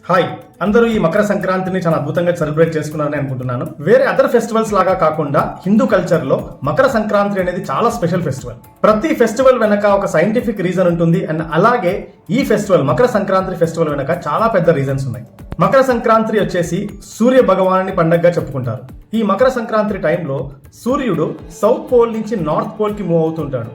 Hi, అందరూ ఈ మకర సంక్రాంతిని చాలా అద్భుతంగా సెలబ్రేట్ చేసుకున్నారని అనుకుంటున్నాను. వేరే అదర్ ఫెస్టివల్స్ లాగా కాకుండా హిందూ కల్చర్ లో మకర సంక్రాంతి అనేది చాలా స్పెషల్ ఫెస్టివల్. ప్రతి ఫెస్టివల్ వెనక ఒక సైంటిఫిక్ రీజన్ ఉంటుంది. అండ్ అలాగే ఈ ఫెస్టివల్ మకర సంక్రాంతి ఫెస్టివల్ వెనక చాలా పెద్ద రీజన్స్ ఉన్నాయి. మకర సంక్రాంతి వచ్చేసి సూర్య భగవానుని పండగగా చెప్పుకుంటారు. ఈ మకర సంక్రాంతి టైంలో సూర్యుడు సౌత్ పోల్ నుంచి నార్త్ పోల్ కి మూవ్ అవుతుంటాడు.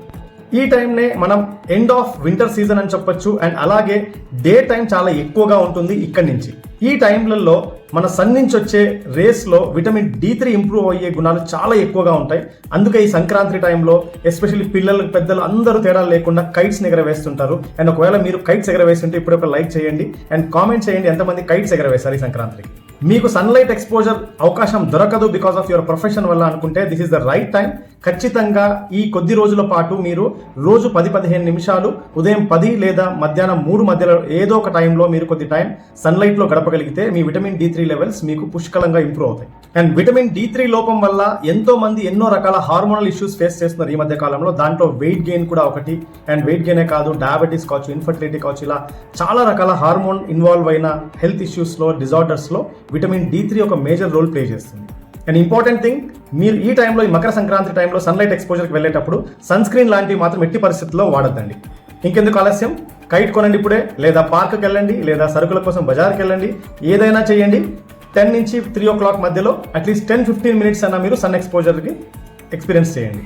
ఈ టైంనే మనం ఎండ్ ఆఫ్ వింటర్ సీజన్ అని చెప్పొచ్చు. అండ్ అలాగే డే టైం చాలా ఎక్కువగా ఉంటుంది ఇక్కడి నుంచి. ఈ టైంలలో మన సన్ నుంచి వచ్చే రేస్లో విటమిన్ D3 ఇంప్రూవ్ అయ్యే గుణాలు చాలా ఎక్కువగా ఉంటాయి. అందుకే ఈ సంక్రాంతి టైంలో ఎస్పెషల్లీ పిల్లలు పెద్దలు అందరూ తేడా లేకుండా కైట్స్ ఎగరవేస్తుంటారు. అండ్ ఒకవేళ మీరు కైట్స్ ఎగరవేస్తుంటే ఇప్పుడు ఒక లైక్ చేయండి అండ్ కామెంట్ చేయండి ఎంతమంది కైట్స్ ఎగరవేస్తారు ఈ సంక్రాంతికి. మీకు సన్లైట్ ఎక్స్పోజర్ అవకాశం దొరకదు బికాస్ ఆఫ్ యువర్ ప్రొఫెషన్ వల్ల అనుకుంటే this is the right time. ఖచ్చితంగా ఈ కొద్ది రోజుల పాటు మీరు రోజు 10-15 నిమిషాలు ఉదయం 10 లేదా మధ్యాహ్నం 3 మధ్యలో ఏదో ఒక టైంలో మీరు కొద్ది టైం సన్లైట్ లో గడపగలిగితే మీ విటమిన్ D3 లెవెల్స్ మీకు పుష్కలంగా ఇంప్రూవ్ అవుతాయి. అండ్ విటమిన్ D3 లోపం వల్ల ఎంతో మంది ఎన్నో రకాల హార్మోనల్ ఇష్యూస్ ఫేస్ చేస్తున్నారు ఈ మధ్య కాలంలో. దాంట్లో వెయిట్ గెయిన్ కూడా ఒకటి. అండ్ వెయిట్ గెయినే కాదు, డయాబెటీస్ కావచ్చు, ఇన్ఫర్టిలిటీ కావచ్చు, ఇలా చాలా రకాల హార్మోన్ ఇన్వాల్వ్ అయిన హెల్త్ ఇష్యూస్ లో, డిజార్డర్స్ లో విటమిన్ D3 ఒక మేజర్ రోల్ ప్లే చేస్తుంది. అండ్ ఇంపార్టెంట్ థింగ్, మీరు ఈ టైంలో ఈ మకర సంక్రాంతి టైంలో సన్లైట్ ఎక్స్పోజర్కి వెళ్ళేటప్పుడు సన్ స్క్రీన్ లాంటివి మాత్రం ఎట్టి పరిస్థితుల్లో వాడద్దండి. ఇంకెందుకు ఆలస్యం, కైట్ కొనండి ఇప్పుడే, లేదా పార్క్కి వెళ్ళండి, లేదా సరుకుల కోసం బజార్కి వెళ్ళండి. ఏదైనా చేయండి. 10 నుంచి 3 o'clock మధ్యలో అట్లీస్ట్ 10-15 minutes అన్న మీరు సన్ ఎక్స్పోజర్కి ఎక్స్పీరియన్స్ చేయండి.